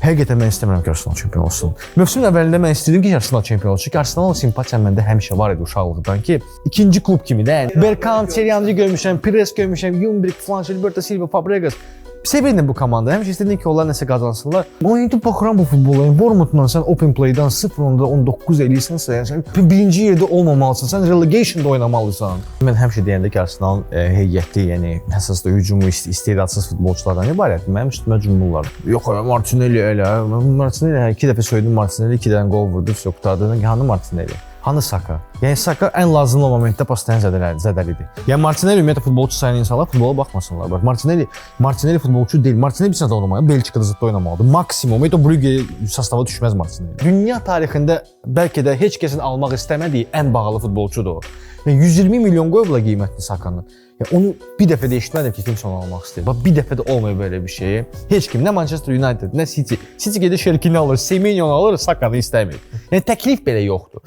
Həqiqətən mən istəmirəm ki, Arsenal çempion olsun. Mövsüm əvvəlində mən istəyirdim ki, Arsenal çempion olsun. Çünki Arsenal simpatiyam məndə həmişə var idi uşaqlıqdan ki, ikinci klub kimi də. Bergkamp, Thierry görmüşəm, Pires görmüşəm, Ljungberg, Gilberto Silva, Fabregas. Sevirdim bu komanda. Həmişə istədim ki, onlar nəsə qazansınlar. Amma indi baxıram bu futbola. Bournemouthdan sən Open Play-dan 0-19 eləyirsən, sən birinci yerdə olmamalısan. Sən relegation-da oynamalısan. Mən həmişə deyəndə ki, Arsenal heyəti, yəni əsasda hücumu istedadsız futbolçulardan ibarətdir. Mənim üstümə cümlurlar. Yox, Martinelli elə. Martinelli 2 dəfə söydüm Martinelli, 2 dənə gol vurdu, qurtardı. Hanı Martinelli? Hanı Saka? Yəni Saka ən lazımlı momentdə pasdan zədəlidir. Yəni Martinelli ümumiyyətlə futbolçu sayan insanlar futbola baxmasınlar. Bax Martinelli futbolçu deyil. Martinelli bir sənədə oynamalı, Belçikada zətdə oynamalıdır. Maksimum Eto Brugge sastava düşməz Martinelli. Dünya tarixində bəlkə də heç kəsin almaq istəmədiyi ən bahalı futbolçudur o. Yəni 120 milyon qoyublar qiymətli Sakanın. Yəni onu bir dəfə də eşitmədim ki, kimsə onu almaq istəyir. Bax bir dəfə də olmuyor belə bir şey. Heç kim, nə Manchester United, nə City. City gedir Şerkini alır, Semenyonu alır, Sakanı istəmir. Yəni təklif belə yoxdur.